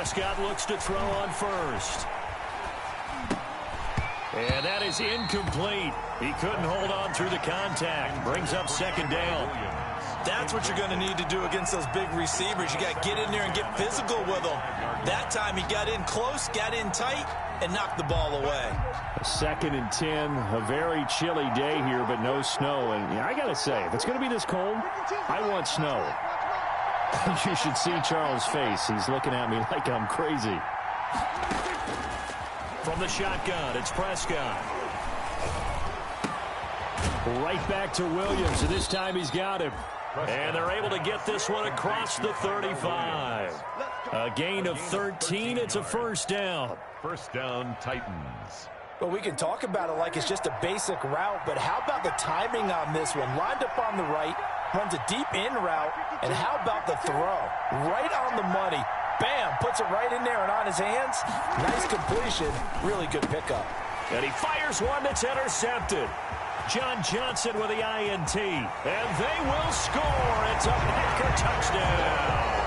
Prescott looks to throw on first. And that is incomplete. He couldn't hold on through the contact. Brings up second down. That's what you're going to need to do against those big receivers. You got to get in there and get physical with them. That time he got in close, got in tight, and knocked the ball away. 2nd and 10. A very chilly day here, but no snow. And I got to say, if it's going to be this cold, I want snow. You should see Charles' face. He's looking at me like I'm crazy. From the shotgun, it's Prescott. Right back to Williams, and this time he's got him. And they're able to get this one across the 35. A gain of 13. It's a first down. First down, Titans. Well, we can talk about it like it's just a basic route, but how about the timing on this one? Lined up on the right, runs a deep in route, and how about the throw? Right on the money. Bam, puts it right in there and on his hands. Nice completion. Really good pickup. And he fires one that's intercepted. John Johnson with the INT. And they will score. It's a Packer touchdown.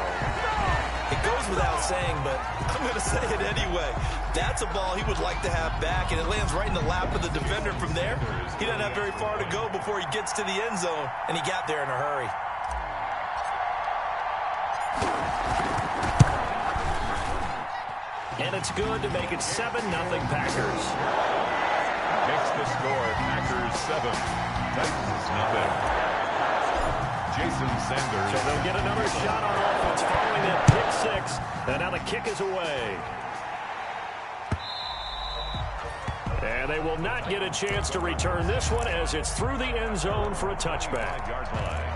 It goes without saying, but I'm going to say it anyway. That's a ball he would like to have back, and it lands right in the lap of the defender from there. He doesn't have very far to go before he gets to the end zone, and he got there in a hurry. And it's good to make it 7-0 Packers. Makes the score Packers 7, Titans nothing. Jason Sanders. So they'll get another shot on offense following that pick 6. And now the kick is away. And they will not get a chance to return this one as it's through the end zone for a touchback. 5-yard line.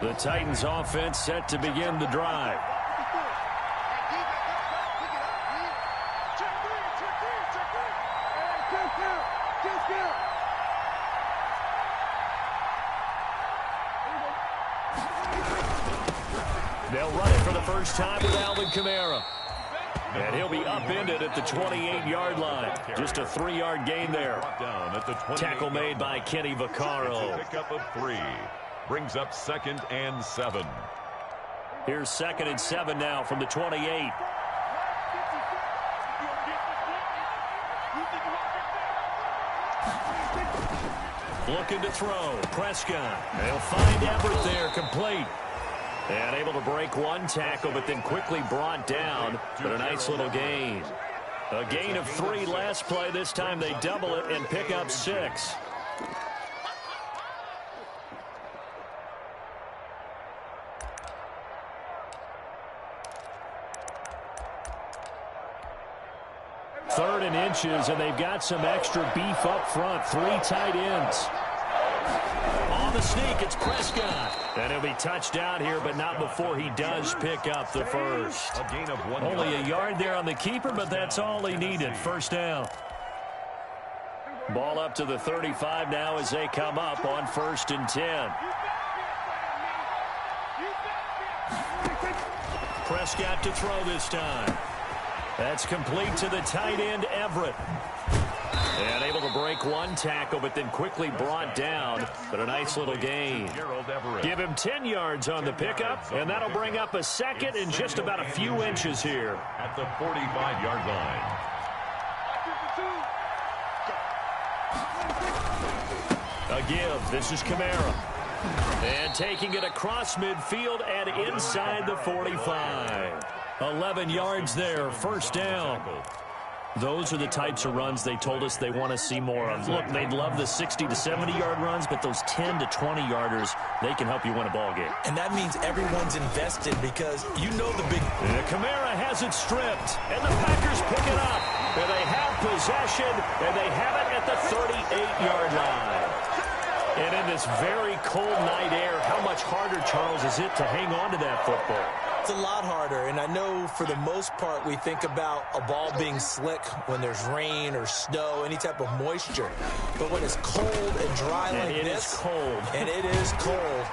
The Titans offense set to begin the drive. They'll run it for the first time with Alvin Kamara. And he'll be upended at the 28-yard line. Just a 3-yard gain there. Tackle made by Kenny Vaccaro. Pickup of 3. Brings up 2nd and 7. Here's 2nd and 7 now from the 28. Looking to throw. Prescott. They'll find Everett there, complete. And able to break one tackle, but then quickly brought down. But a nice little gain. A gain of 3 last play. This time they double it and pick up 6. Third and inches, and they've got some extra beef up front. 3 tight ends. On the sneak, it's Prescott. And he'll be touched down here, but not before he does pick up the first. A gain of 1 Only yard. a yard there on the keeper, but that's all he needed. First down. Ball up to the 35 now as they come up on 1st and 10. Prescott to throw this time. That's complete to the tight end, Everett. And able to break one tackle, but then quickly brought down. But a nice little gain. Give him 10 yards on the pickup, and that'll bring up a 2nd and just about a few inches here. At the 45-yard line. A give. This is Kamara. And taking it across midfield and inside the 45. 11 yards there, first down. Those are the types of runs they told us they want to see more of. Look, they'd love the 60 to 70-yard runs, but those 10 to 20-yarders, they can help you win a ball game. And that means everyone's invested because you know the big... And Kamara has it stripped, and the Packers pick it up. And they have possession, and they have it at the 38-yard line. And in this very cold night air, how much harder, Charles, is it to hang on to that football? It's a lot harder, and I know for the most part we think about a ball being slick when there's rain or snow, any type of moisture. But when it's cold and dry like this, it is cold. And it is cold,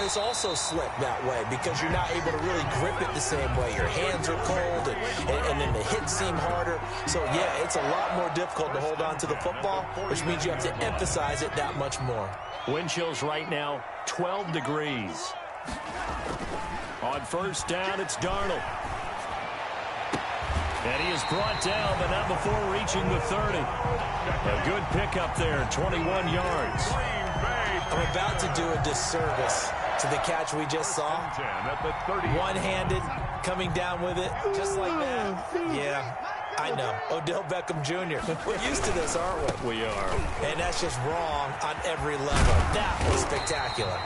it's also slick that way because you're not able to really grip it the same way. Your hands are cold, and then the hits seem harder. So, yeah, it's a lot more difficult to hold on to the football, which means you have to emphasize it that much more. Wind chills right now, 12 degrees. On first down, it's Darnold. And he is brought down, but not before reaching the 30. A good pickup there, 21 yards. I'm about to do a disservice to the catch we just saw. One-handed, coming down with it, just like that. Yeah, I know. Odell Beckham Jr. We're used to this, aren't we? We are. And that's just wrong on every level. That was spectacular.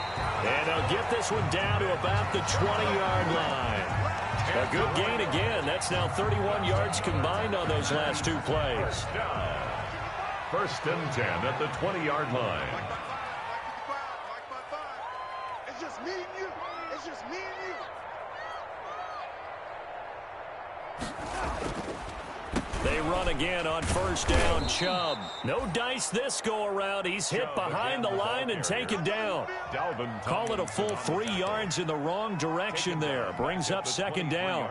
And they'll get this one down to about the 20-yard line. A good gain again. That's now 31 yards combined on those last two plays. First and 10 at the 20-yard line. It's just me and you. It's just me and you. They run again on first down. Chubb. No dice this go-around. He's hit behind the line and taken down. Call it a full 3 yards in the wrong direction there. Brings up second down.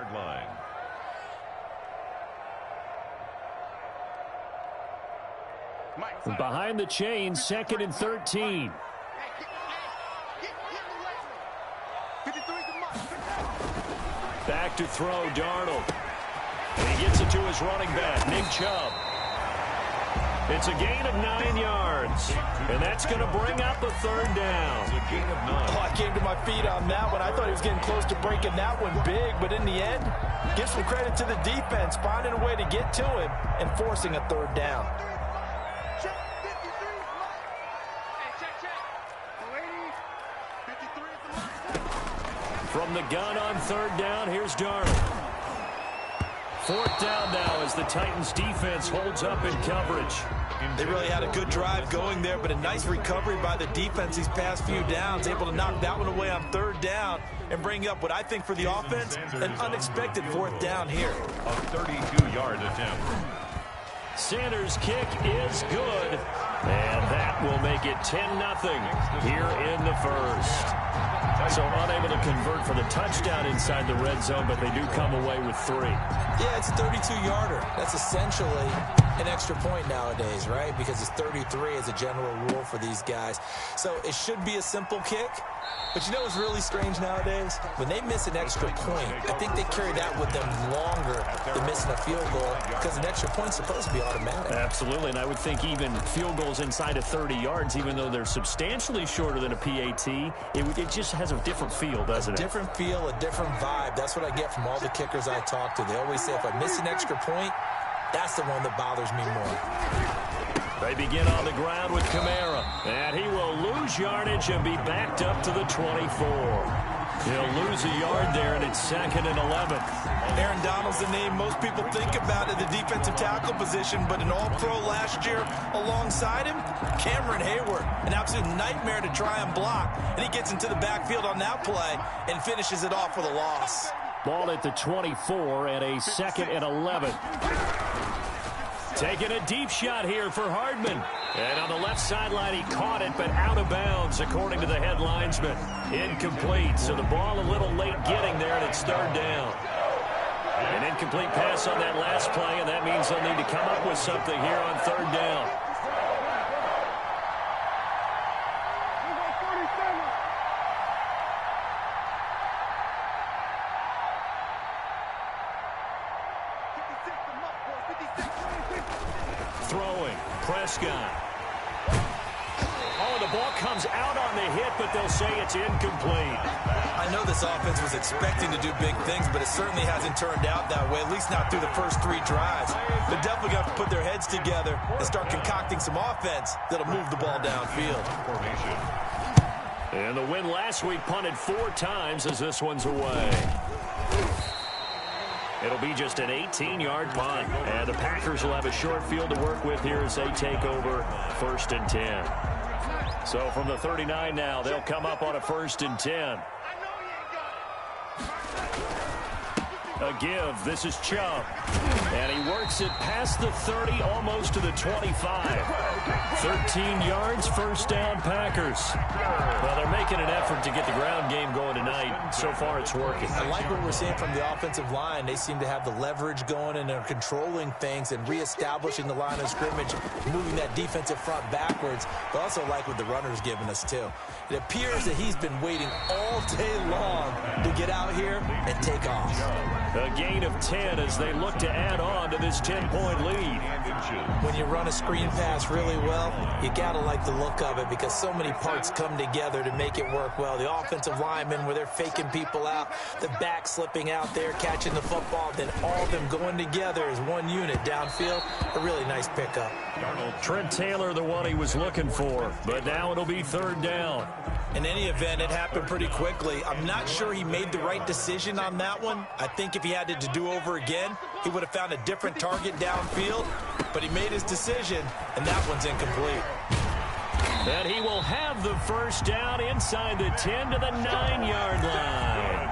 Behind the chain, second and 13. Back to throw, Darnold. And he gets it to his running back, Nick Chubb. It's a gain of 9 yards. And that's going to bring up a third down. Oh, I came to my feet on that one. I thought he was getting close to breaking that one big, but in the end, give some credit to the defense, finding a way to get to him and forcing a third down. From the gun on third down, here's Darnold. Fourth down now as the Titans defense holds up in coverage. They really had a good drive going there, but a nice recovery by the defense these past few downs, able to knock that one away on third down and bring up what I think for the offense, an unexpected fourth down here. A 32-yard attempt. Sanders' kick is good, and that will make it 10-0 here in the first. So unable to convert for the touchdown inside the red zone, but they do come away with 3. Yeah, it's a 32-yarder. That's essentially an extra point nowadays, right? Because it's 33 as a general rule for these guys. So it should be a simple kick. But you know what's really strange nowadays? When they miss an extra point, I think they carry that with them longer than missing a field goal because an extra point's supposed to be automatic. Absolutely, and I would think even field goals inside of 30 yards, even though they're substantially shorter than a PAT, it just has a different feel, doesn't it? A different feel, a different vibe. That's what I get from all the kickers I talk to. They always say if I miss an extra point, that's the one that bothers me more. They begin on the ground with Kamara, and he will lose yardage and be backed up to the 24. He'll lose a yard there, and it's second and 11. Aaron Donald's the name most people think about at the defensive tackle position, but an all-pro last year alongside him, Cameron Hayward, an absolute nightmare to try and block, and he gets into the backfield on that play and finishes it off with a loss. Ball at the 24 and a second and 11. Taking a deep shot here for Hardman. And on the left sideline, he caught it, but out of bounds, according to the head linesman. Incomplete, so the ball a little late getting there, and it's third down. An incomplete pass on that last play, and that means they'll need to come up with something here on third down. Throwing, Prescott. Oh, the ball comes out on the hit, but they'll say it's incomplete. I know this offense was expecting to do big things, but it certainly hasn't turned out that way, at least not through the first 3 drives. They're definitely going to put their heads together and start concocting some offense that'll move the ball downfield. And the win last week punted 4 times as this one's away. It'll be just an 18-yard punt. And the Packers will have a short field to work with here as they take over first and 10. So from the 39 now, they'll come up on a first and 10. A give. This is Chubb. And he works it past the 30, almost to the 25. 13 yards, first down, Packers. Well, they're making an effort to get the ground game going tonight. So far, it's working. I like what we're seeing from the offensive line. They seem to have the leverage going, and they're controlling things and reestablishing the line of scrimmage, moving that defensive front backwards. But also like what the runner's giving us, too. It appears that he's been waiting all day long to get out here and take off. A gain of 10 as they look to add on to this 10-point lead. When you run a screen pass really well, you got to like the look of it because so many parts come together to make it work well. The offensive linemen, where they're faking people out, the back slipping out there, catching the football, then all of them going together as one unit downfield. A really nice pickup. Trent Taylor, the one he was looking for, but now it'll be third down. In any event, it happened pretty quickly. I'm not sure he made the right decision on that one. I think if he had it to do over again, he would have found a different target downfield, but he made his decision, and that one's incomplete. And he will have the first down inside the 10 to the 9-yard line.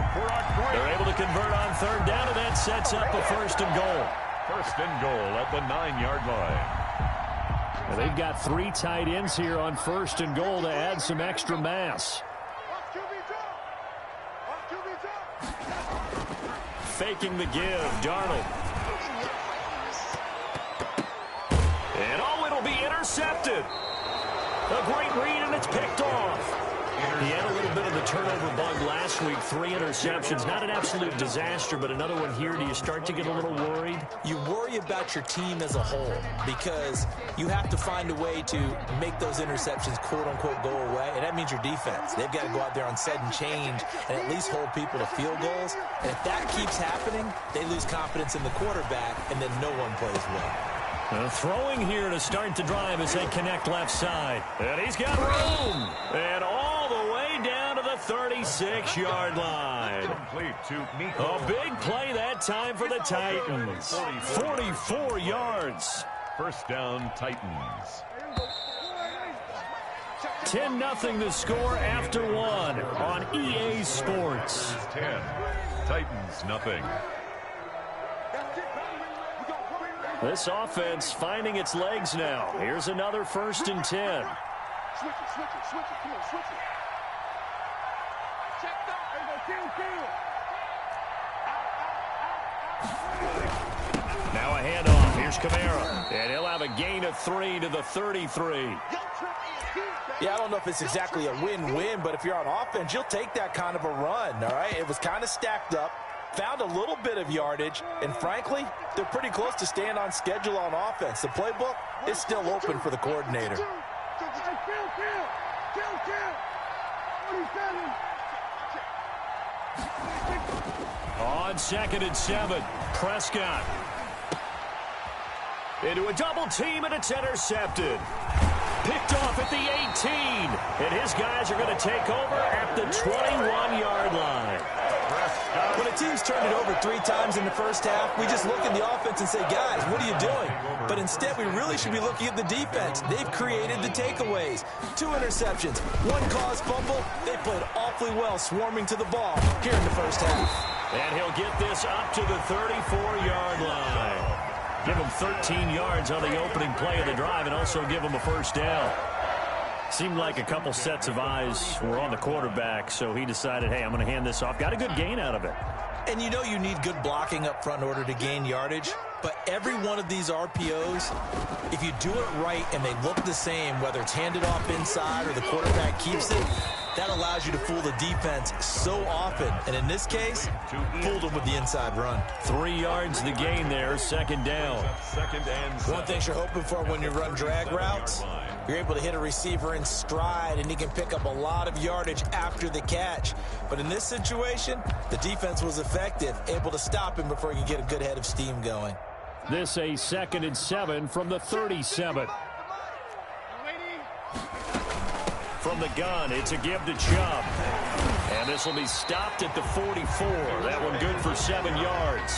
They're able to convert on third down, and that sets up a first and goal. First and goal at the 9-yard line. And they've got 3 tight ends here on first and goal to add some extra mass. Faking the give, Darnold. And oh, it'll be intercepted. A great read, and it's picked off. He had a little bit of the turnover bug last week, 3 interceptions. Not an absolute disaster, but another one here. Do you start to get a little worried? You worry about your team as a whole because you have to find a way to make those interceptions, quote-unquote, go away, and that means your defense. They've got to go out there on sudden change and at least hold people to field goals. And if that keeps happening, they lose confidence in the quarterback, and then no one plays well. Throwing here to start the drive as they connect left side. And he's got room. And all the way down to the 36-yard line. A big play that time for the Titans. 44 yards. First down, Titans. 10-0 the score after 1 on EA Sports. 10. Titans, nothing. This offense finding its legs now. Here's another first and 10. Switch it, switch it, switch it. Come on, switch it. Check that. There you go, Now a handoff. Here's Kamara. And he'll have a gain of 3 to the 33. Yeah, I don't know if it's exactly a win-win, but if you're on offense, you'll take that kind of a run, all right? It was kind of stacked up. Found a little bit of yardage, and frankly, they're pretty close to staying on schedule on offense. The playbook is still open for the coordinator. On 2nd and 7, Prescott. Into a double team, and it's intercepted. Picked off at the 18, and his guys are going to take over at the 21-yard line. When a team's turned it over 3 times in the first half, we just look at the offense and say, guys, what are you doing? But instead, we really should be looking at the defense. They've created the takeaways. 2 interceptions, 1 caused fumble. They played awfully well swarming to the ball here in the first half. And he'll get this up to the 34-yard line. Give him 13 yards on the opening play of the drive and also give him a first down. Seemed like a couple sets of eyes were on the quarterback, so he decided, hey, I'm going to hand this off. Got a good gain out of it. And you know you need good blocking up front in order to gain yardage, but every one of these RPOs, if you do it right and they look the same, whether it's handed off inside or the quarterback keeps it, that allows you to fool the defense so often. And in this case, fooled them with the inside run. 3 yards the gain there, second down. One thing you're hoping for when you run drag routes, you're able to hit a receiver in stride, and he can pick up a lot of yardage after the catch. But in this situation, the defense was effective, able to stop him before he could get a good head of steam going. This a 2nd and 7 from the 37. From the gun, it's a give to Chubb. And this will be stopped at the 44. That one good for 7 yards.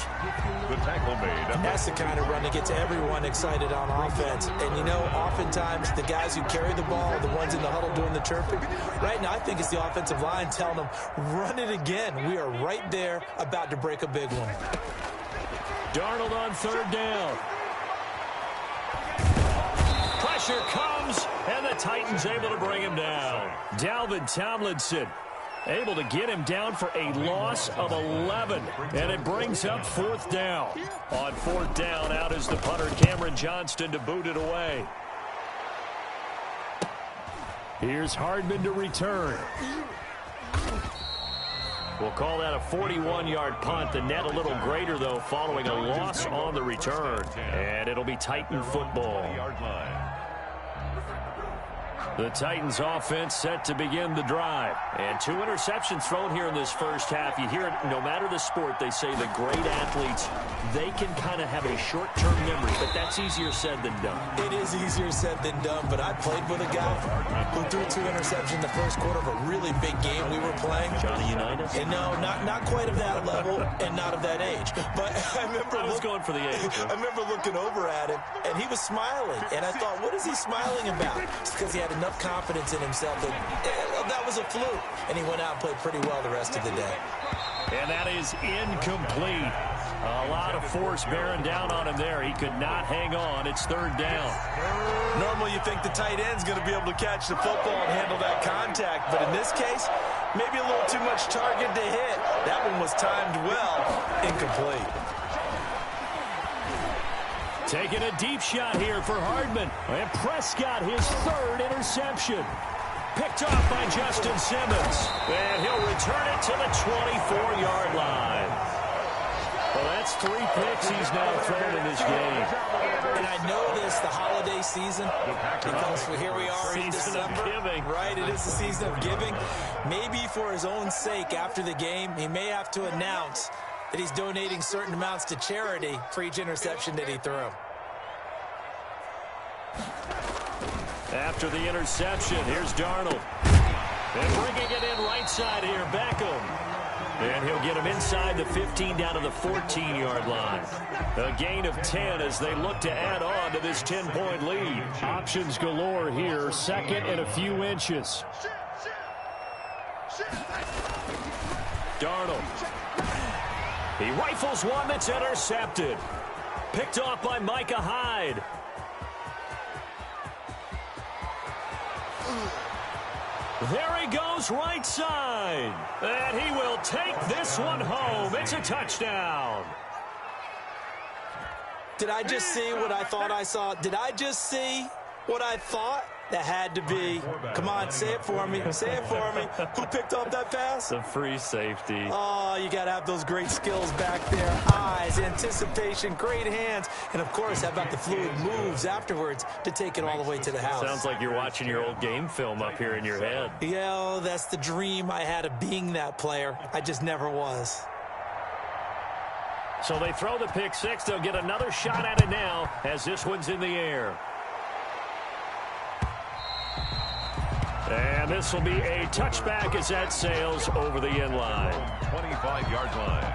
The tackle made. That's the kind of run that gets everyone excited on offense. And, you know, oftentimes the guys who carry the ball are the ones in the huddle doing the chirping. Right now, I think it's the offensive line telling them, run it again. We are right there about to break a big one. Darnold on 3rd down. Pressure comes, and the Titans able to bring him down. Dalvin Tomlinson able to get him down for a loss of 11. And it brings up 4th down. On 4th down, out is the punter, Cameron Johnston, to boot it away. Here's Hardman to return. We'll call that a 41-yard punt. The net a little greater, though, following a loss on the return. And it'll be Titan football. The Titans offense set to begin the drive. And 2 interceptions thrown here in this first half. You hear it, no matter the sport, they say the great athletes, they can kind of have a short-term memory, but that's easier said than done. It is easier said than done, but I played with a guy who threw 2 interceptions in the first quarter of a really big game we were playing. Johnny Unitas? And no, not quite of that level and not of that age. But I was going for the age. I remember looking over at him, and he was smiling. And I thought, what is he smiling about? It's because he had enough confidence in himself that was a fluke. And he went out and played pretty well the rest of the day. And that is incomplete. A lot of force bearing down on him there. He could not hang on. It's 3rd down. Normally you think the tight end's going to be able to catch the football and handle that contact. But in this case, maybe a little too much target to hit. That one was timed well. Incomplete. Taking a deep shot here for Hardman. And Prescott, his 3rd interception. Picked off by Justin Simmons. And he'll return it to the 24-yard line. Well, that's 3 picks he's now thrown in this game. And I know this, the holiday season, because here we are in December. Right, it is the season of giving. Maybe for his own sake, after the game, he may have to announce that he's donating certain amounts to charity for each interception that he threw. After the interception, here's Darnold. And bringing it in right side here, Beckham. And he'll get him inside the 15 down to the 14-yard line. A gain of 10 as they look to add on to this 10-point lead. Options galore here, 2nd and a few inches. Darnold. He rifles one that's intercepted. Picked off by Micah Hyde. There he goes right side. And he will take this one home. It's a touchdown. Did I just see what I thought I saw? Did I just see what I thought? That had to be. Come on, say it for me. Say it for me. Who picked up that pass? The free safety. Oh, you got to have those great skills back there. Eyes, anticipation, great hands. And, of course, how about the fluid moves afterwards to take it all the way to the house? Sounds like you're watching your old game film up here in your head. Yeah, that's the dream I had of being that player. I just never was. So they throw the pick 6. They'll get another shot at it now as this one's in the air. And this will be a touchback as that sails over the end line. 25-yard line.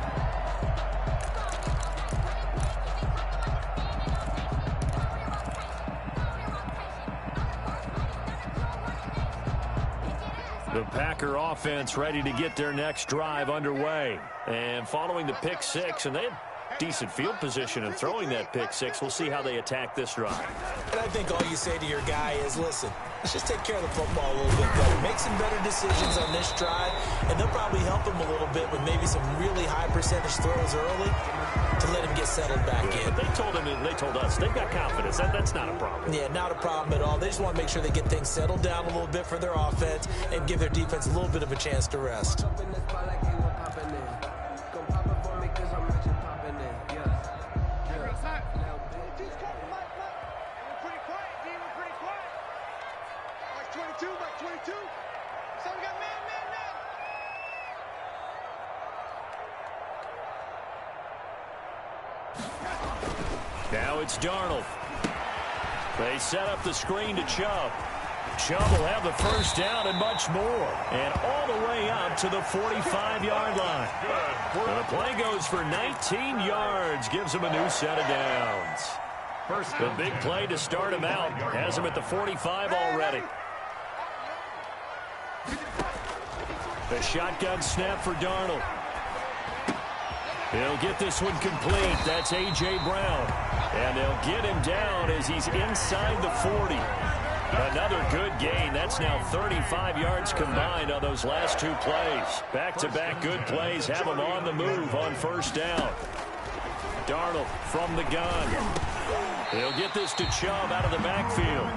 The Packer offense ready to get their next drive underway. And following the pick 6, and they had decent field position in throwing that pick 6. We'll see how they attack this drive. And I think all you say to your guy is, listen, let's just take care of the football a little bit better. Make some better decisions on this drive, and they'll probably help him a little bit with maybe some really high percentage throws early to let him get settled back in. But they told him, and they told us, they've got confidence. That's not a problem. Yeah, not a problem at all. They just want to make sure they get things settled down a little bit for their offense and give their defense a little bit of a chance to rest. Now it's Darnold. They set up the screen to Chubb. Chubb will have the first down and much more. And all the way up to the 45-yard line. And the play goes for 19 yards. Gives him a new set of downs. The big play to start him out. Has him at the 45 already. The shotgun snap for Darnold. He'll get this one complete. That's A.J. Brown. And they'll get him down as he's inside the 40. Another good gain. That's now 35 yards combined on those last two plays. Back-to-back good plays have him on the move on first down. Darnold from the gun. He'll get this to Chubb out of the backfield.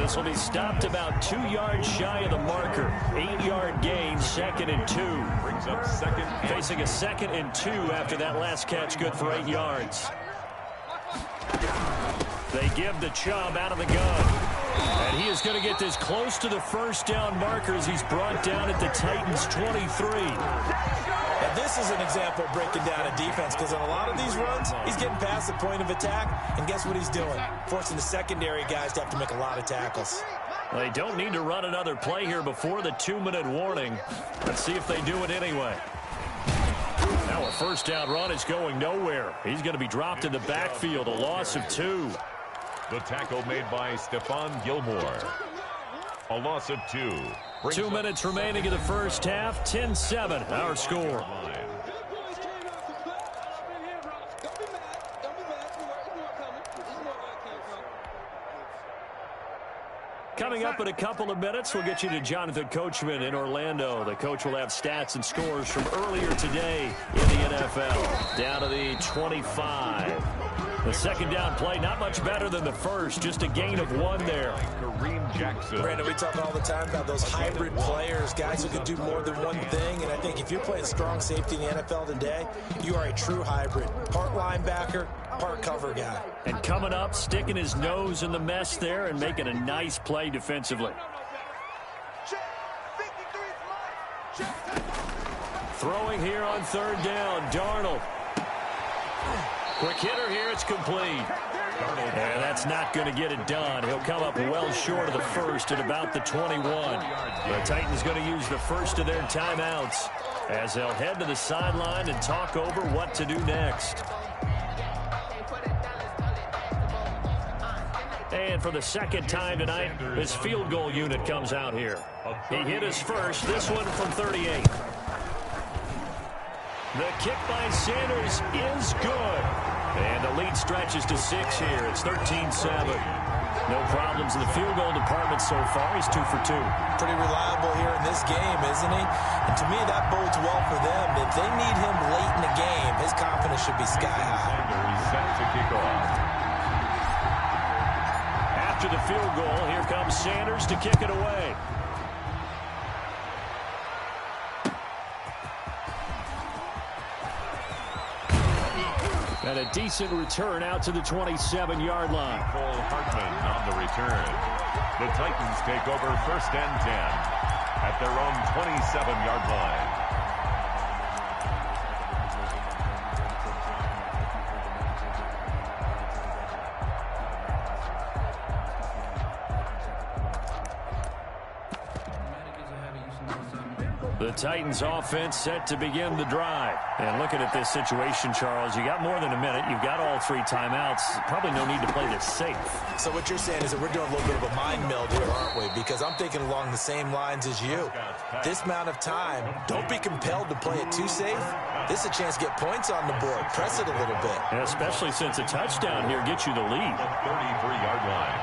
This will be stopped about 2 yards shy of the marker. 8-yard gain, 2nd and 2. Brings up second. Facing a 2nd and 2 after that last catch, good for 8 yards. They give the Chubb out of the gun. And he is going to get this close to the first down marker as he's brought down at the Titans' 23. Now this is an example of breaking down a defense, because on a lot of these runs, he's getting past the point of attack, and guess what he's doing? Forcing the secondary guys to have to make a lot of tackles. They don't need to run another play here before the 2-minute warning. Let's see if they do it anyway. Now a first down run is going nowhere. He's going to be dropped in the backfield, a loss of 2. The tackle made by Stephon Gilmore. A loss of 2. 2 minutes remaining in the first half. 10-7, our score. Coming up in a couple of minutes, we'll get you to Jonathan Coachman in Orlando. The coach will have stats and scores from earlier today in the NFL. Down to the 25. The second down play, not much better than the first. Just a gain of 1 there. Kareem Jackson. Brandon, we talk all the time about those hybrid players, guys who can do more than one thing. And I think if you're playing strong safety in the NFL today, you are a true hybrid. Part linebacker, part cover guy. And coming up, sticking his nose in the mess there and making a nice play defensively. Throwing here on third down, Darnold. Quick hitter here, it's complete. And that's not going to get it done. He'll come up well short of the first at about the 21. The Titans going to use the first of their timeouts as they'll head to the sideline and talk over what to do next. And for the second time tonight, this field goal unit comes out here. He hit his first, this one from 38. The kick by Sanders is good. And the lead stretches to 6 here. It's 13-7. No problems in the field goal department so far. He's 2 for 2. Pretty reliable here in this game, isn't he? And to me, that bodes well for them. If they need him late in the game, his confidence should be sky high. He's set to kick off. After the field goal, here comes Sanders to kick it away. And a decent return out to the 27-yard line. Cole Hartman on the return. The Titans take over 1st and 10 at their own 27-yard line. The Titans offense set to begin the drive. And looking at this situation, Charles, you got more than a minute. You've got all 3 timeouts. Probably no need to play this safe. So what you're saying is that we're doing a little bit of a mind meld here, aren't we? Because I'm thinking along the same lines as you. This amount of time, don't be compelled to play it too safe. This is a chance to get points on the board. Press it a little bit. And especially since a touchdown here gets you the lead. 33-yard line.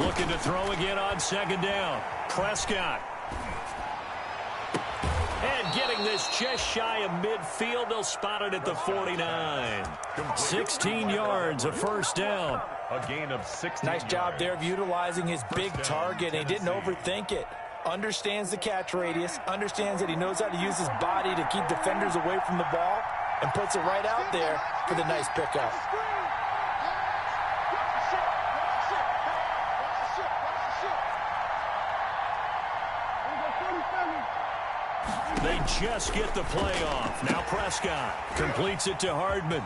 Looking to throw again on second down. Prescott. And getting this just shy of midfield. They'll spot it at the 49. 16 yards, a first down. A gain of 16 Nice job there of utilizing his big target. And he didn't overthink it. Understands the catch radius. Understands that he knows how to use his body to keep defenders away from the ball. And puts it right out there for the nice pickup. They just get the play off. Now Prescott completes it to Hardman.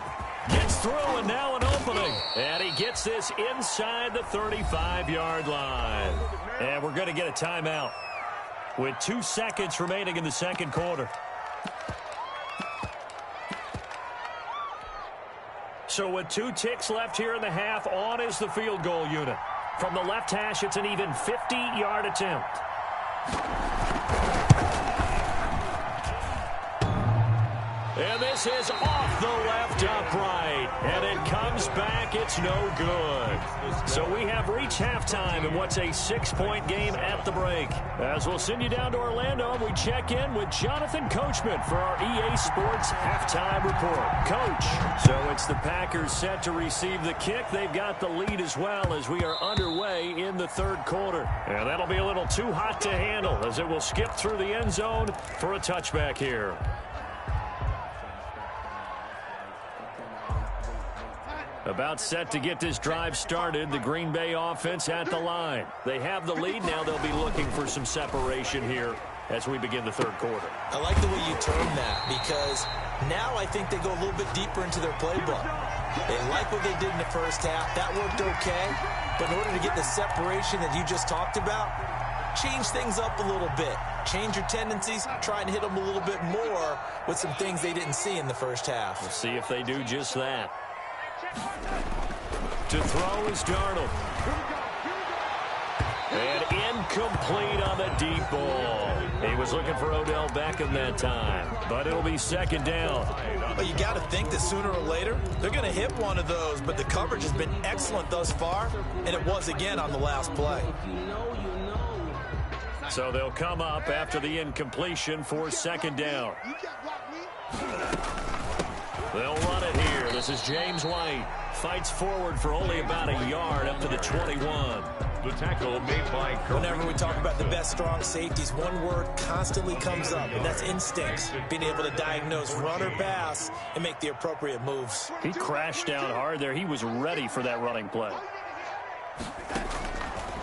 Gets through, and now an opening. And he gets this inside the 35-yard line. And we're going to get a timeout with 2 seconds remaining in the second quarter. So with 2 ticks left here in the half, on is the field goal unit. From the left hash, it's an even 50-yard attempt. And this is off the left upright. And it comes back. It's no good. So we have reached halftime in what's a 6-point game at the break. As we'll send you down to Orlando, and we check in with Jonathan Coachman for our EA Sports Halftime Report. Coach. So it's the Packers set to receive the kick. They've got the lead as well as we are underway in the third quarter. And that'll be a little too hot to handle as it will skip through the end zone for a touchback here. About set to get this drive started. The Green Bay offense at the line. They have the lead. Now they'll be looking for some separation here as we begin the third quarter. I like the way you term that because now I think they go a little bit deeper into their playbook. They like what they did in the first half. That worked okay. But in order to get the separation that you just talked about, change things up a little bit. Change your tendencies. Try and hit them a little bit more with some things they didn't see in the first half. We'll see if they do just that. To throw is Darnold. And incomplete on the deep ball. He was looking for Odell Beckham that time, but it'll be second down. Well, you got to think that sooner or later they're going to hit one of those, but the coverage has been excellent thus far, and it was again on the last play. So they'll come up after the incompletion for second down. They'll run it here. This is James White. Fights forward for only about a yard up to the 21. The tackle made by Kirk. Whenever we talk about the best strong safeties, one word constantly comes up, and that's instincts. Being able to diagnose run or pass and make the appropriate moves. He crashed down hard there. He was ready for that running play.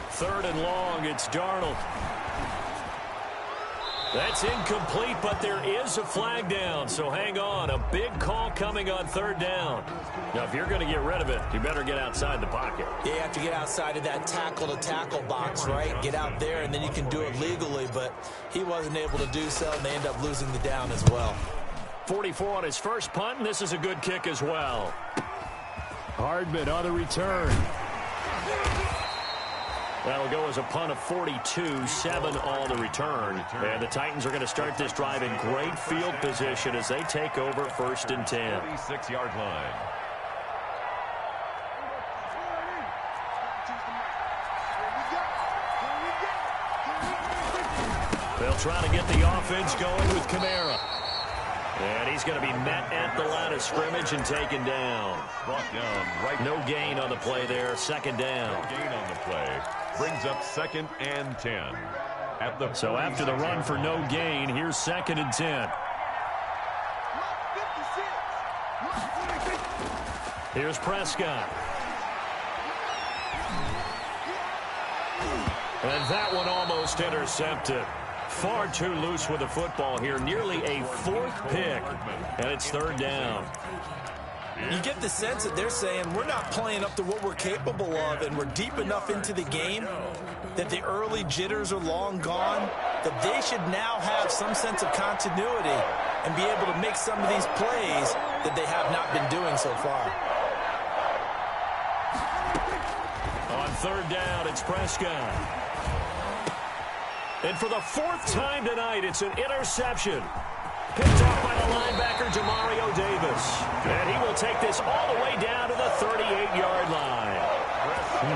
Third and long, it's Darnold. That's incomplete, but there is a flag down, so hang on. A big call coming on third down. Now, if you're going to get rid of it, you better get outside the pocket. Yeah, you have to get outside of that tackle-to-tackle box, right? Get out there, and then you can do it legally, but he wasn't able to do so, and they end up losing the down as well. 44 on his first punt, and this is a good kick as well. Hardman on the return. That'll go as a punt of 42, 7 on the return. And the Titans are going to start this drive in great field position as they take over first and 10. 36-yard line. They'll try to get the offense going with Kamara. And he's going to be met at the line of scrimmage and taken down. Brought down right. No gain on the play there. Second down. No gain on the play. Brings up second and 10. At the so after the run for no gain, here's second and 10. Here's Prescott. And that one almost intercepted. Far too loose with the football here. Nearly a fourth pick. And it's third down. You get the sense that they're saying we're not playing up to what we're capable of, and we're deep enough into the game that the early jitters are long gone, that they should now have some sense of continuity and be able to make some of these plays that they have not been doing so far. On third down, it's Prescott. And for the fourth time tonight, it's an interception. Picked off by the linebacker, Demario Davis. And he will take this all the way down to the 38-yard line.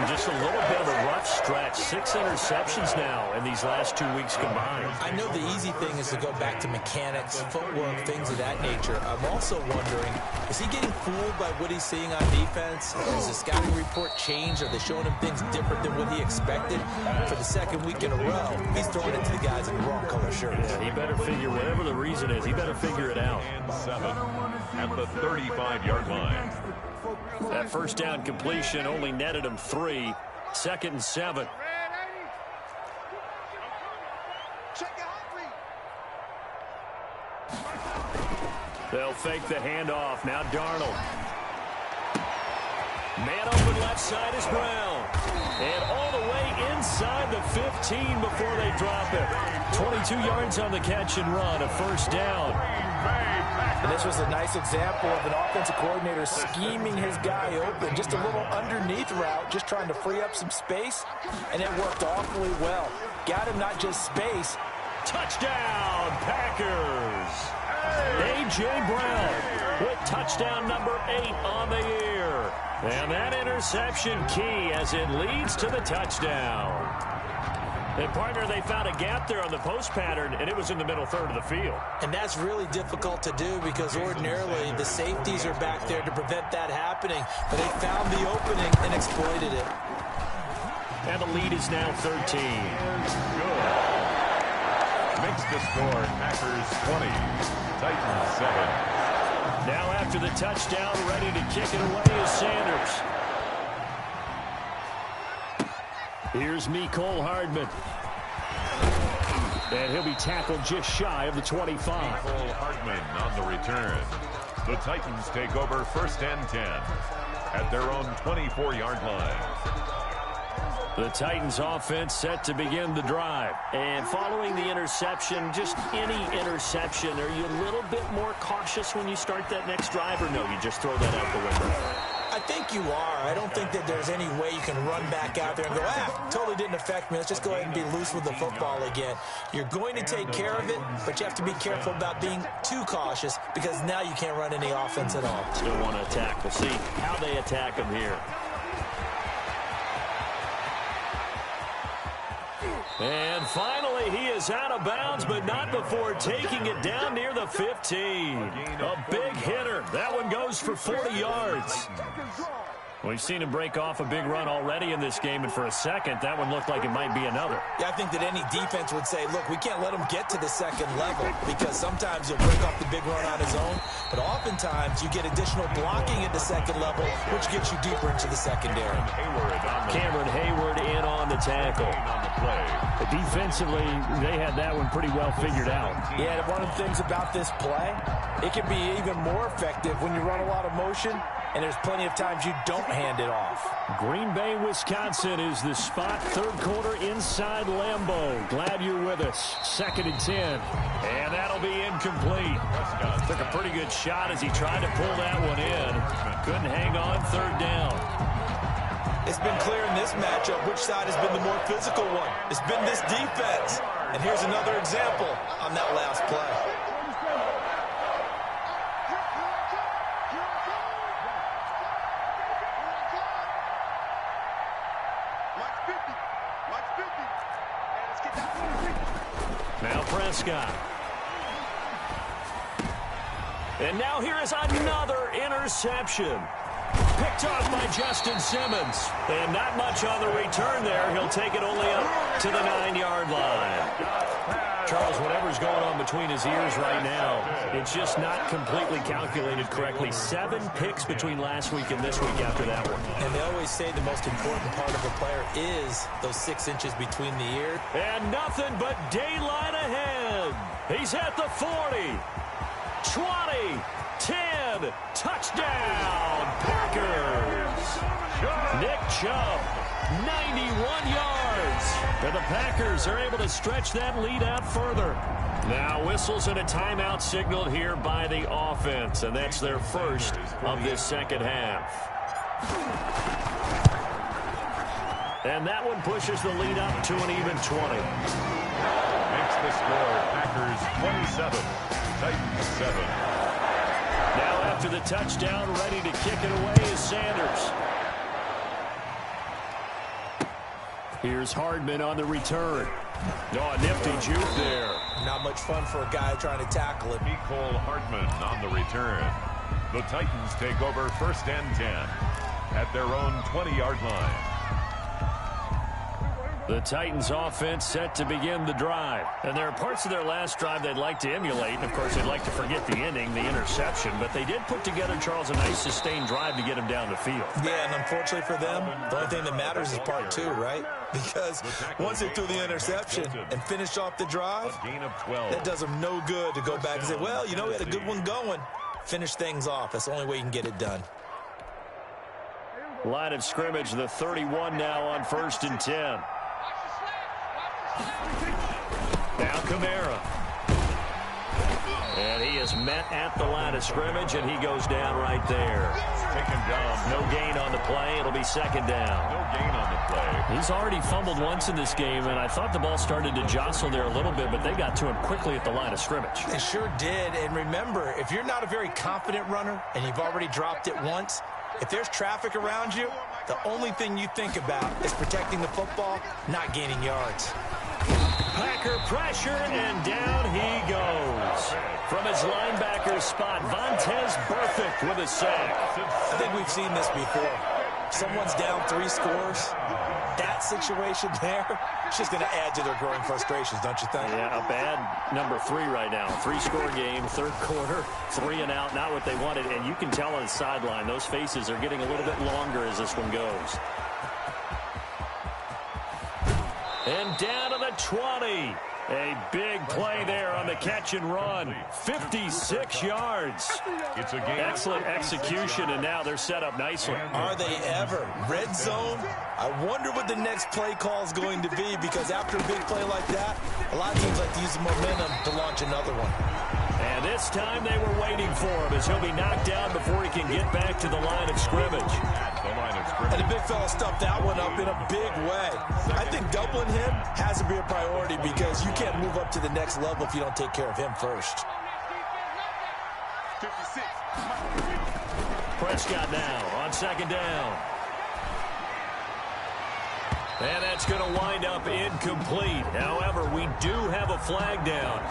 Just a little bit of a rough stretch. 6 interceptions now in these last 2 weeks combined. I know the easy thing is to go back to mechanics, footwork, things of that nature. I'm also wondering, is he getting fooled by what he's seeing on defense? Has the scouting report changed? Are they showing him things different than what he expected? For the second week in a row, he's throwing it to the guys in the wrong color shirts. Yeah, he better figure, whatever the reason is, he better figure it out. And 7 at the 35-yard line. That first down completion only netted him 3. Second and 7. They'll fake the handoff. Now Darnold. Man open left side is Brown. And all the way inside the 15 before they drop it. 22 yards on the catch and run, a first down. And this was a nice example of an offensive coordinator scheming his guy open. Just a little underneath route, just trying to free up some space, and it worked awfully well. Got him not just space. Touchdown, Packers! A.J. Brown with touchdown number 8 on the year. And that interception key as it leads to the touchdown. And, partner, they found a gap there on the post pattern, and it was in the middle third of the field. And that's really difficult to do because ordinarily the safeties are back there to prevent that happening. But they found the opening and exploited it. And the lead is now 13. Good. Makes the score Packers 20, Titans 7. Now after the touchdown, ready to kick it away is Sanders. Here's Mecole Hardman. And he'll be tackled just shy of the 25. Mecole Hardman on the return. The Titans take over 1st and 10 at their own 24-yard line. The Titans offense set to begin the drive. And following the interception, just any interception, are you a little bit more cautious when you start that next drive, or no, you just throw that out the window? I think you are. I don't think that there's any way you can run back out there and go, totally didn't affect me. Let's just go ahead and be loose with the football again. You're going to take care of it, but you have to be careful about being too cautious because now you can't run any offense at all. Still want to attack. We'll see how they attack him here. And finally, he is out of bounds, but not before taking it down near the 15. A big hitter. That one goes for 40 yards. We've seen him break off a big run already in this game, and for a second, that one looked like it might be another. Yeah, I think that any defense would say, look, we can't let him get to the second level because sometimes he'll break off the big run on his own, but oftentimes you get additional blocking at the second level, which gets you deeper into the secondary. Cameron Hayward in on the tackle. Defensively, they had that one pretty well figured out. Yeah, and one of the things about this play, it can be even more effective when you run a lot of motion, and there's plenty of times you don't hand it off. Green Bay, Wisconsin is the spot. Third quarter inside Lambeau. Glad you're with us. 2nd and 10. And that'll be incomplete. Took a pretty good shot as he tried to pull that one in. Couldn't hang on. 3rd down. It's been clear in this matchup which side has been the more physical one. It's been this defense. And here's another example on that last play. Now Prescott. And now here is another interception. Picked off by Justin Simmons. And not much on the return there. He'll take it only up to the 9-yard line. Charles, whatever's going on between his ears right now, it's just not completely calculated correctly. 7 picks between last week and this week after that one. And they always say the most important part of a player is those 6 inches between the ears. And nothing but daylight ahead. He's at the 40, 20, 10, touchdown, Packers. Nick Chubb, 91 yards. And the Packers are able to stretch that lead out further. Now whistles and a timeout signaled here by the offense, and that's their first of this second half. And that one pushes the lead up to an even 20. Makes the score Packers 27, Titans 7. Now after the touchdown, ready to kick it away is Sanders. Here's Hardman on the return. Oh, a nifty juke there. Not much fun for a guy trying to tackle it. Mecole Hardman on the return. The Titans take over 1st and 10 at their own 20-yard line. The Titans offense set to begin the drive. And there are parts of their last drive they'd like to emulate. And, of course, they'd like to forget the ending, the interception. But they did put together, Charles, a nice sustained drive to get him down the field. Yeah, and unfortunately for them, the only thing that matters is part 2, right? Because once they threw the interception and finished off the drive, Gain of 12. that does them no good to go back and say, well, you know, we had a good one going. Finish things off. That's the only way you can get it done. Line of scrimmage, the 31 now on 1st and 10. Now Kamara. And he is met at the line of scrimmage, and he goes down right there. Taken down. No gain on the play. It'll be 2nd down. No gain on the play. He's already fumbled once in this game, and I thought the ball started to jostle there a little bit, but they got to him quickly at the line of scrimmage. They sure did. And remember, if you're not a very confident runner and you've already dropped it once, if there's traffic around you, the only thing you think about is protecting the football, not gaining yards. Packer pressure, and down he goes. From his linebacker spot, Vontaze Burfict with a sack. I think we've seen this before. Someone's down 3 scores. That situation there, it's just going to add to their growing frustrations, don't you think? Yeah, a bad number 3 right now. 3-score game, 3rd quarter, 3 and out, not what they wanted. And you can tell on the sideline, those faces are getting a little bit longer as this one goes. And down to the 20. A big play there on the catch and run. 56 yards. It's a game. Excellent execution, and now they're set up nicely. Are they ever? Red zone? I wonder what the next play call is going to be, because after a big play like that, a lot of teams like to use the momentum to launch another one. And this time they were waiting for him, as he'll be knocked down before he can get back to the line of scrimmage. The line of scrimmage. And the big fella stuffed that one up in a big way. I think doubling him has to be a priority, because you can't move up to the next level if you don't take care of him first. 56. Prescott now on 2nd down. And that's going to wind up incomplete. However, we do have a flag down.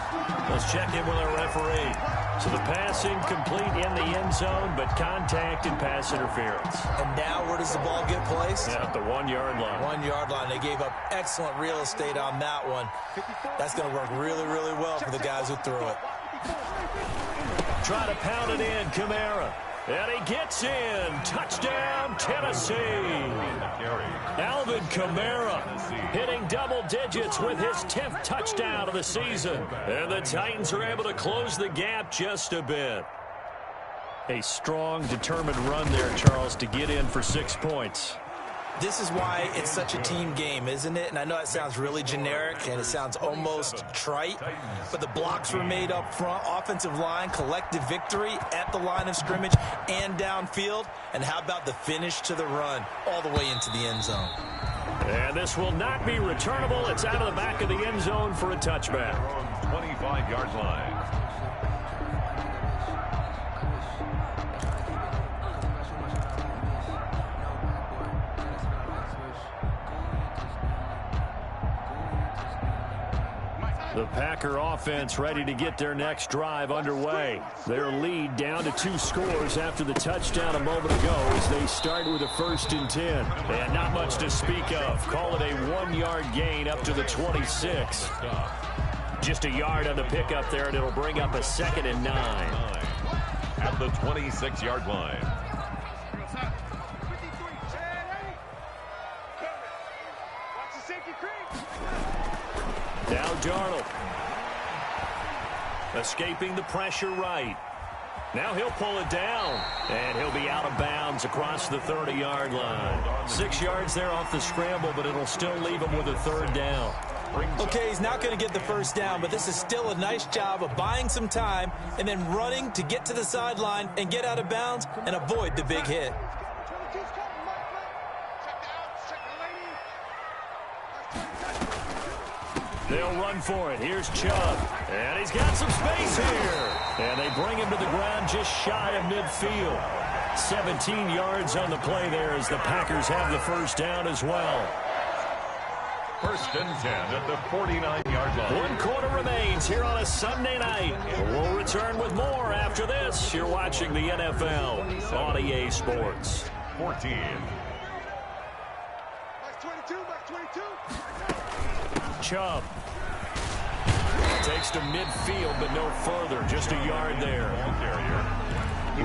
Let's check in with our referee. So the pass incomplete in the end zone, but contact and pass interference. And now where does the ball get placed? At the 1-yard line. 1-yard line. They gave up excellent real estate on that one. That's going to work really, really well for the guys who threw it. Try to pound it in, Kamara. And he gets in. Touchdown, Tennessee. Alvin Kamara hitting double digits with his 10th touchdown of the season. And the Titans are able to close the gap just a bit. A strong, determined run there, Charles, to get in for 6 points. This is why it's such a team game, isn't it? And I know it sounds really generic and it sounds almost trite, but the blocks were made up front, offensive line, collective victory at the line of scrimmage and downfield. And how about the finish to the run all the way into the end zone? And this will not be returnable. It's out of the back of the end zone for a touchback. 25-yard line. The Packer offense ready to get their next drive underway. Their lead down to 2 scores after the touchdown a moment ago as they start with a 1st and 10. And not much to speak of. Call it a 1-yard gain up to the 26. Just a yard on the pickup there, and it'll bring up a 2nd and 9. At the 26-yard line. Now Darnold. Escaping the pressure right. Now he'll pull it down. And he'll be out of bounds across the 30-yard line. 6 yards there off the scramble, but it'll still leave him with a 3rd down. Okay, he's not going to get the 1st down, but this is still a nice job of buying some time and then running to get to the sideline and get out of bounds and avoid the big hit. They'll run for it. Here's Chubb. And he's got some space here. And they bring him to the ground just shy of midfield. 17 yards on the play there as the Packers have the 1st down as well. 1st and 10 at the 49-yard line. 1 quarter remains here on a Sunday night. We'll return with more after this. You're watching the NFL on EA Sports. 14. Chubb takes to midfield, but no further. Just a yard there.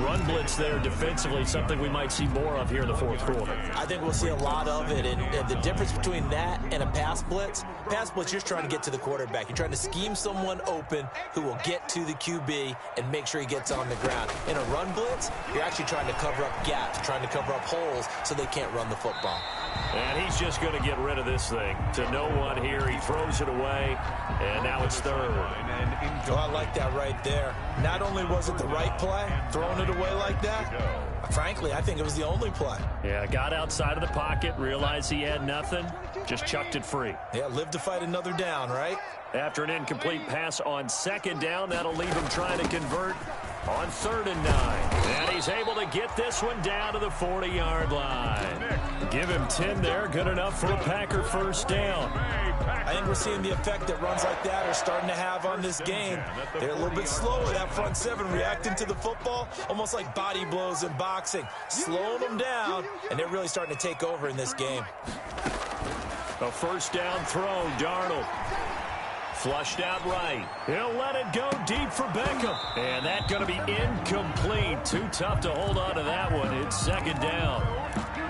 Run blitz there defensively, something we might see more of here in the fourth quarter. I think we'll see a lot of it, and the difference between that and a pass blitz, you're just trying to get to the quarterback. You're trying to scheme someone open who will get to the QB and make sure he gets on the ground. In a run blitz, you're actually trying to cover up gaps, trying to cover up holes so they can't run the football. And he's just going to get rid of this thing. To no one here, he throws it away, and now it's third. Oh, I like that right there. Not only was it the right play, throwing it away like that, frankly, I think it was the only play. Yeah, got outside of the pocket, realized he had nothing, just chucked it free. Yeah, live to fight another down, right? After an incomplete pass on second down, that'll leave him trying to convert on 3rd and 9. And he's able to get this one down to the 40-yard line. Give him 10 there, good enough for a Packer first down. I think we're seeing the effect that runs like that are starting to have on this game. They're a little bit slower, that front seven, reacting to the football, almost like body blows in boxing. Slowing them down, and they're really starting to take over in this game. A first down throw, Darnold. Flushed out right. He'll let it go deep for Beckham. And that's going to be incomplete. Too tough to hold on to that one. It's 2nd down.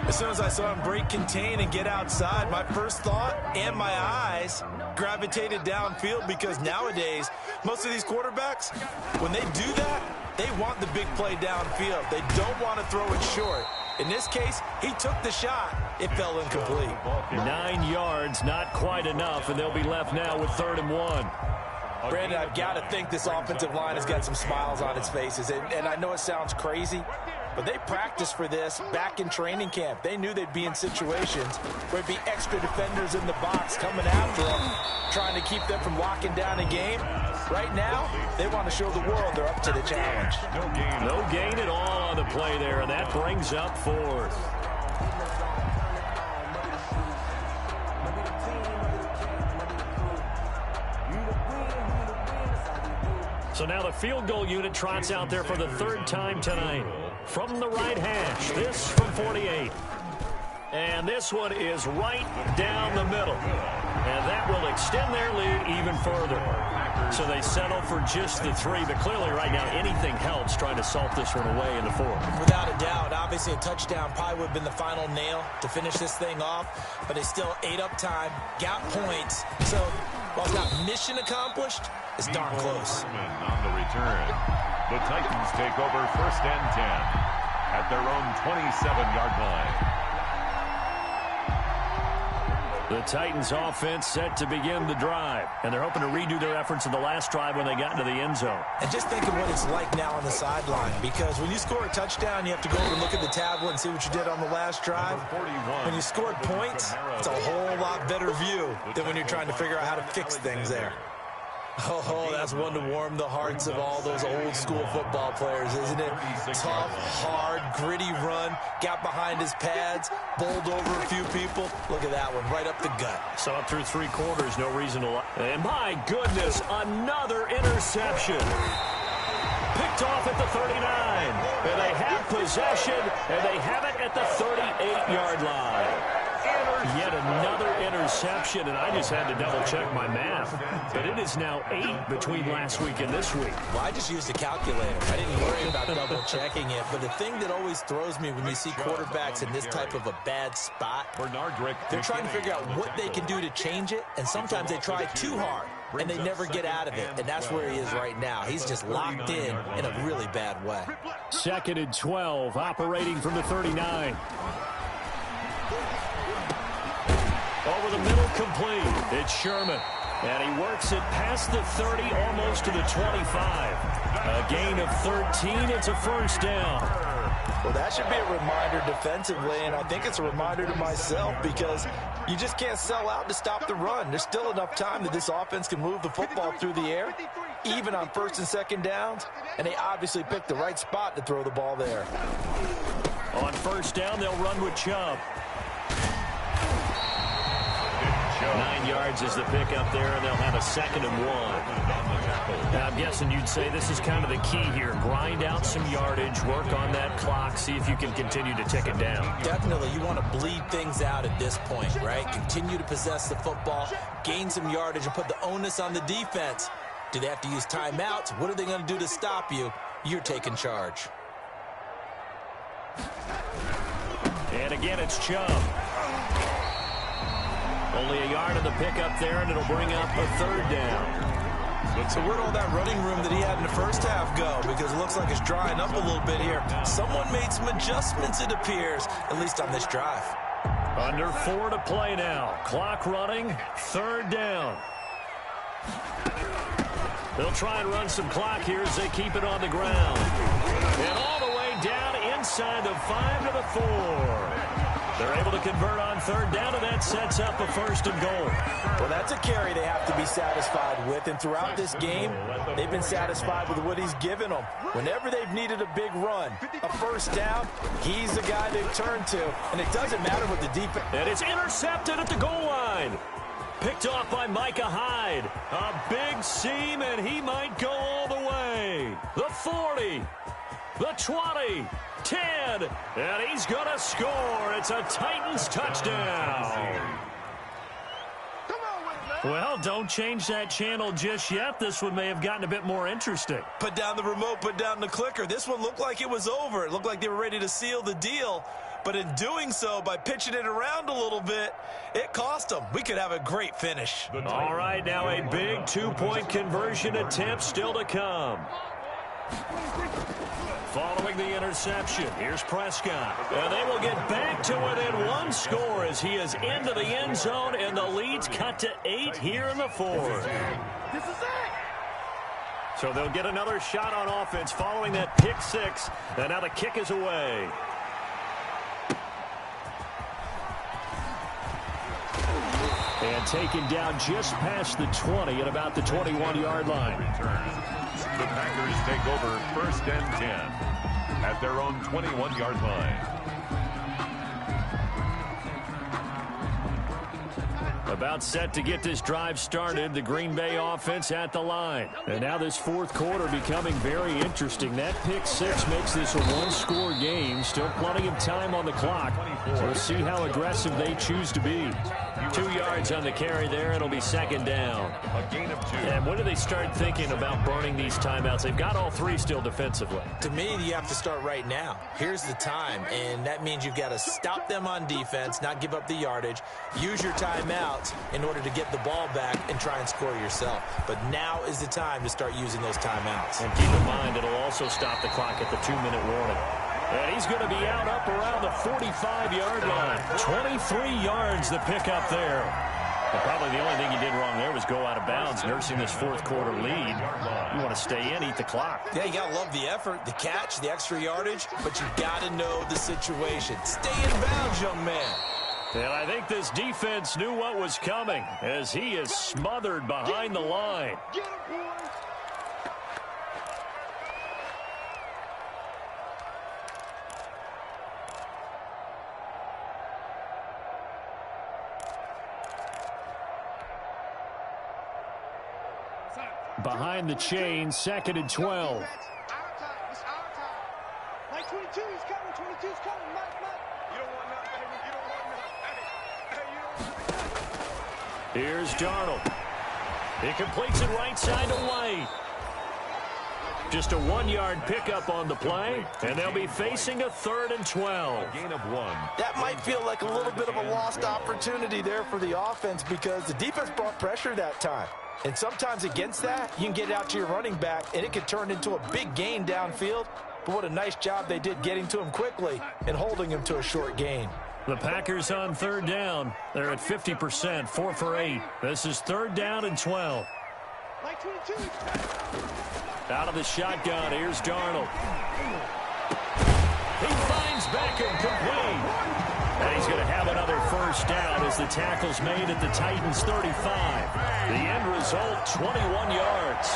As soon as I saw him break contain and get outside, my first thought and my eyes gravitated downfield, because nowadays, most of these quarterbacks, when they do that, they want the big play downfield. They don't want to throw it short. In this case, he took the shot. It fell incomplete. 9 yards, not quite enough, and they'll be left now with 3rd and 1. Brandon, I've got to think this offensive line has got some smiles on its faces. And I know it sounds crazy, but they practiced for this back in training camp. They knew they'd be in situations where it'd be extra defenders in the box coming after them, trying to keep them from locking down a game. Right now, they want to show the world they're up to the challenge. No gain at all on the play there, and that brings up 4th. So now the field goal unit trots out there for the 3rd time tonight. From the right hash, this from 48. And this one is right down the middle. And that will extend their lead even further. So they settle for just the 3, but clearly right now anything helps trying to salt this one away in the 4th. Without a doubt, obviously a touchdown probably would have been the final nail to finish this thing off, but they still ate up time, got points. So while it's not mission accomplished, it's darn close. On the return, the Titans take over 1st and 10 at their own 27-yard line. The Titans offense set to begin the drive, and they're hoping to redo their efforts in the last drive when they got into the end zone. And just think of what it's like now on the sideline, because when you score a touchdown, you have to go over and look at the tablet and see what you did on the last drive. When you scored points, it's a whole lot better view than when you're trying to figure out how to fix things there. Oh, that's one to warm the hearts of all those old school football players, isn't it? Tough, hard, gritty run, got behind his pads, bowled over a few people. Look at that one, right up the gut. So up through 3 quarters, no reason to lie. And my goodness, another interception. Picked off at the 39. And they have possession, and they have it at the 38-yard line. Yet another interception, and I just had to double-check my math. But it is now 8 between last week and this week. Well, I just used a calculator. I didn't worry about double-checking it. But the thing that always throws me when you see quarterbacks in this type of a bad spot, they're trying to figure out what they can do to change it, and sometimes they try too hard, and they never get out of it. And that's where he is right now. He's just locked in a really bad way. 2nd and 12, operating from the 39. Over the middle, complete. It's Sherman. And he works it past the 30, almost to the 25. A gain of 13. It's a first down. Well, that should be a reminder defensively, and I think it's a reminder to myself, because you just can't sell out to stop the run. There's still enough time that this offense can move the football through the air, even on 1st and 2nd downs, and they obviously picked the right spot to throw the ball there. On 1st down, they'll run with Chubb. 9 yards is the pickup there, and they'll have a 2nd and 1. Now, I'm guessing you'd say this is kind of the key here. Grind out some yardage, work on that clock, see if you can continue to tick it down. Definitely. You want to bleed things out at this point, right? Continue to possess the football, gain some yardage, and put the onus on the defense. Do they have to use timeouts? What are they going to do to stop you? You're taking charge. And again, it's Chubb. Only a yard in the pickup there, and it'll bring up a third down. So where'd all that running room that he had in the first half go? Because it looks like it's drying up a little bit here. Someone made some adjustments, it appears, at least on this drive. Under 4 to play now. Clock running, third down. They'll try and run some clock here as they keep it on the ground. And all the way down inside the 5 to the 4. They're able to convert on third down, and that sets up a first and goal. Well, that's a carry they have to be satisfied with, and throughout this game, they've been satisfied with what he's given them. Whenever they've needed a big run, a first down, he's the guy they've turned to, and it doesn't matter what the defense... And it's intercepted at the goal line. Picked off by Micah Hyde. A big seam, and he might go all the way. The 40, the 20, 10, and he's going to score. It's a Titans touchdown. Well, don't change that channel just yet. This one may have gotten a bit more interesting. Put down the remote, put down the clicker. This one looked like it was over. It looked like they were ready to seal the deal. But in doing so, by pitching it around a little bit, it cost them. We could have a great finish. All right, now a big 2-point conversion attempt still to come. Following the interception, here's Prescott. And they will get back to within 1 score as he is into the end zone, and the lead's cut to 8 here in the 4th. This is it. So they'll get another shot on offense following that pick 6, and now the kick is away. And taken down just past the 20 at about the 21-yard line. The Packers take over first and 10 at their own 21-yard line. About set to get this drive started, the Green Bay offense at the line. And now this 4th quarter becoming very interesting. That pick 6 makes this a 1-score game. Still plenty of time on the clock. So we'll see how aggressive they choose to be. 2 yards on the carry there. It'll be second down. A gain of 2. And when do they start thinking about burning these timeouts? They've got all 3 still defensively. To me, you have to start right now. Here's the time, and that means you've got to stop them on defense, not give up the yardage, use your timeouts in order to get the ball back and try and score yourself. But now is the time to start using those timeouts. And keep in mind, it'll also stop the clock at the 2-minute warning. And he's going to be out up around the 45-yard line. 23 yards the pickup there. And probably the only thing he did wrong there was go out of bounds, nursing this 4th quarter lead. You want to stay in, eat the clock. Yeah, you got to love the effort, the catch, the extra yardage, but you got to know the situation. Stay in bounds, young man. And I think this defense knew what was coming as he is smothered behind the line. Get him, boys. Behind the chain, 2nd and 12. Our time. It's our time. Like 22 is coming. 22 is coming. Mike. You don't want nothing, baby. You don't want nothing. Hey, you don't want nothing. Here's Darnold. He completes it right side to White. Just a 1-yard pickup on the play, and they'll be facing a 3rd and 12. Gain of 1. That might feel like a little bit of a lost opportunity there for the offense because the defense brought pressure that time. And sometimes against that, you can get out to your running back, and it can turn into a big gain downfield. But what a nice job they did getting to him quickly and holding him to a short gain. The Packers on 3rd down. They're at 50%, 4 for 8. This is 3rd down and 12. Like 22 is coming. Out of the shotgun, here's Darnold. He finds Beckham complete. And he's going to have another first down as the tackle's made at the Titans' 35. The end result, 21 yards.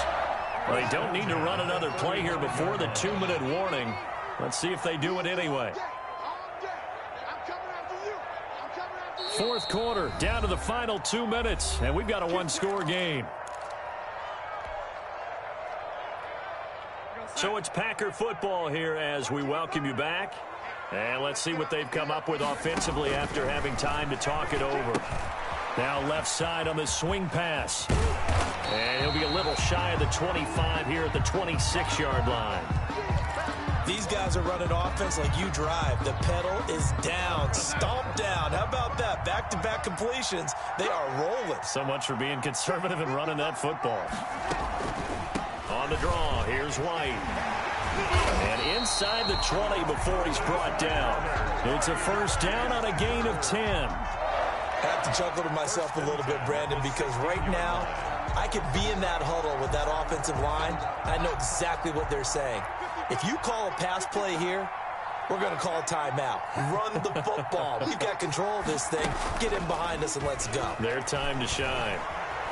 Well, they don't need to run another play here before the 2-minute warning. Let's see if they do it anyway. 4th quarter, down to the final 2 minutes, and we've got a 1-score game. So it's Packer football here as we welcome you back. And let's see what they've come up with offensively after having time to talk it over. Now left side on the swing pass. And he'll be a little shy of the 25 here at the 26-yard line. these guys are running offense like you drive, the pedal is down, stomp down. How about that? Back-to-back completions. They are rolling. So much for being conservative and running that football. On the draw, here's White. And inside the 20 before he's brought down. It's a first down on a gain of 10. I have to chuckle to myself a little bit, Brandon, because right now I could be in that huddle with that offensive line. I know exactly what they're saying. If you call a pass play here, we're going to call a timeout. Run the football. We've got control of this thing. Get in behind us and let's go. Their time to shine.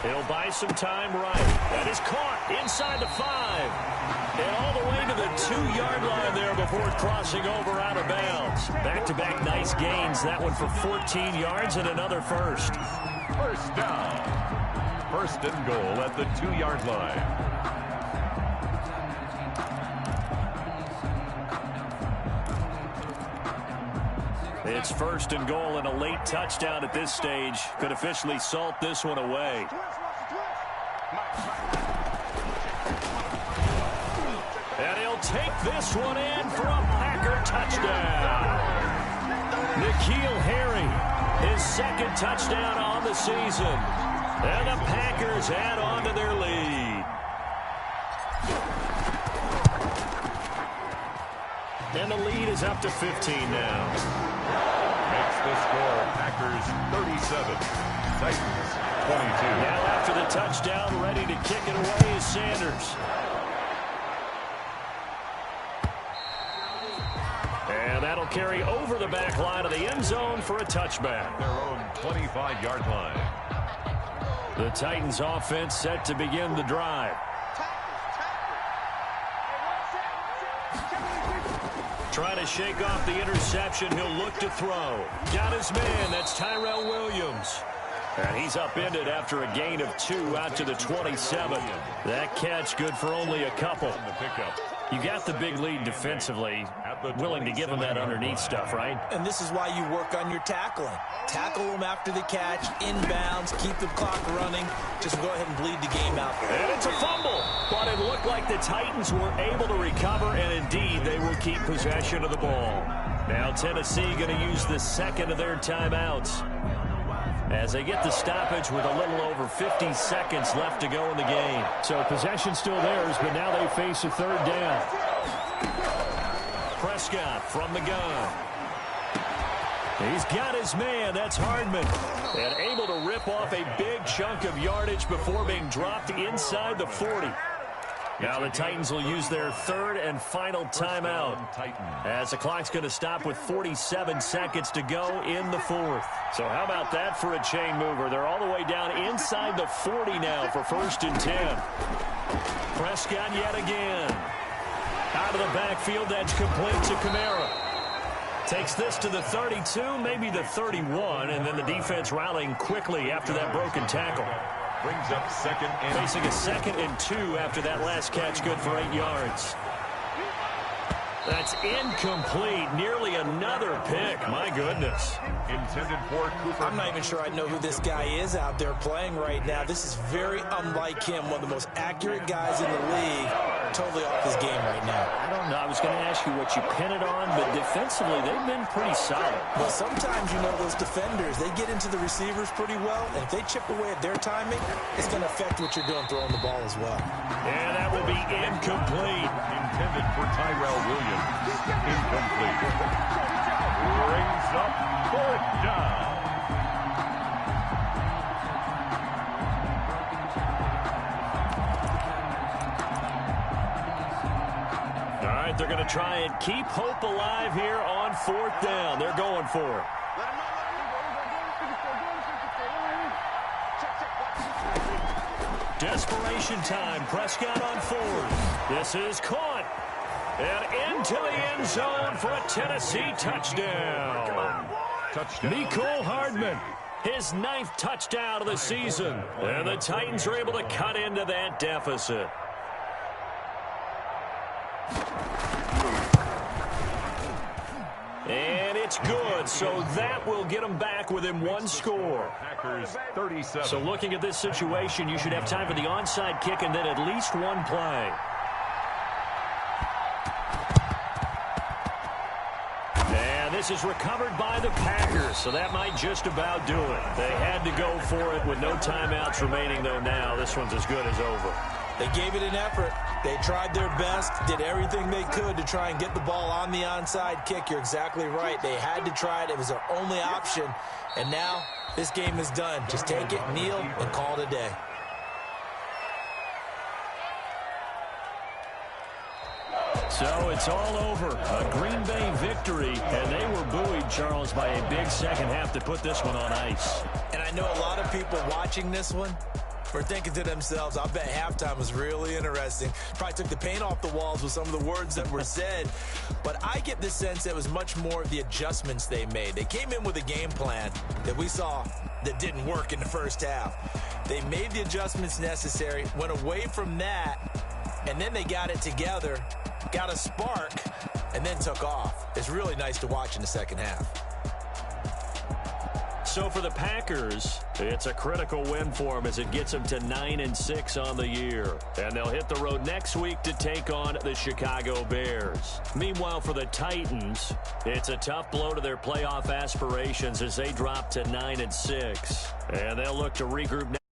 He'll buy some time right. That is caught inside the 5. And all the way to the 2-yard line there before crossing over out of bounds. Back-to-back nice gains. That one for 14 yards and another first. First down. First and goal at the 2-yard line. It's first and goal and a late touchdown at this stage. Could officially salt this one away. And he'll take this one in for a Packer touchdown. N'Keal Harry, his second touchdown on the season. And the Packers add on to their lead. And the lead is up to 15 now. Makes the score Packers 37, Titans 22. Now after the touchdown, ready to kick it away is Sanders. And that'll carry over the back line of the end zone for a touchback. Their own 25-yard line. The Titans offense set to begin the drive. Trying to shake off the interception. He'll look to throw. Got his man. That's Tyrell Williams. And he's upended after a gain of 2 out to the 27. That catch good for only a couple. You got the big lead defensively. Willing to give him that underneath stuff, right? And this is why you work on your tackling. Tackle them after the catch, inbounds, keep the clock running. Just go ahead and bleed the game out. And it's a fumble. But it looked like the Titans were able to recover, and indeed they will keep possession of the ball. Now Tennessee going to use the second of their timeouts as they get the stoppage with a little over 50 seconds left to go in the game. So possession still theirs, but now they face a third down. Prescott from the gun. He's got his man. That's Hardman. And able to rip off a big chunk of yardage before being dropped inside the 40. Now the Titans will use their third and final timeout as the clock's going to stop with 47 seconds to go in the fourth. So how about that for a chain mover? They're all the way down inside the 40 now for first and 10. Prescott yet again. Out of the backfield, that's complete to Kamara. Takes this to the 32, maybe the 31, and then the defense rallying quickly after that broken tackle. Brings up second and facing a 2nd and 2 after that last catch, good for 8 yards. That's incomplete. Nearly another pick. My goodness. Intended for Cooper. I'm not even sure I know who this guy is out there playing right now. This is very unlike him. One of the most accurate guys in the league. Totally off his game right now. I don't know. I was going to ask you what you pin it on, but defensively, they've been pretty solid. Well, sometimes, you know, those defenders, they get into the receivers pretty well, and if they chip away at their timing, it's going to affect what you're doing throwing the ball as well. And that will be incomplete. Intended for Tyrell Williams. Incomplete. Brings up fourth down. All right, they're going to try and keep hope alive here on fourth down. They're going for it. Desperation time. Prescott on fourth. This is caught. And into the end zone for a Tennessee touchdown. Mecole Hardman, his 9th touchdown of the season. And the Titans are able to cut into that deficit. And it's good, so that will get them back within 1 score. Packers 37. So looking at this situation, you should have time for the onside kick and then at least 1 play. this is recovered by the Packers, so that might just about do it. They had to go for it with no timeouts remaining, though. Now this one's as good as over. They gave it an effort. They tried their best, did everything they could to try and get the ball on the onside kick. You're exactly right. They had to try it. It was their only option. And now this game is done. Just take it, kneel, and call it a day. So it's all over. A Green Bay victory, and they were buoyed, Charles, by a big second half to put this one on ice. And I know a lot of people watching this one were thinking to themselves, I bet halftime was really interesting. Probably took the paint off the walls with some of the words that were said. But I get the sense that it was much more of the adjustments they made. They came in with a game plan that we saw that didn't work in the first half. They made the adjustments necessary, went away from that, and then they got it together, got a spark, and then took off. It's really nice to watch in the second half. So for the Packers, it's a critical win for them as it gets them to 9-6 on the year. And they'll hit the road next week to take on the Chicago Bears. Meanwhile, for the Titans, it's a tough blow to their playoff aspirations as they drop to 9-6. And they'll look to regroup next.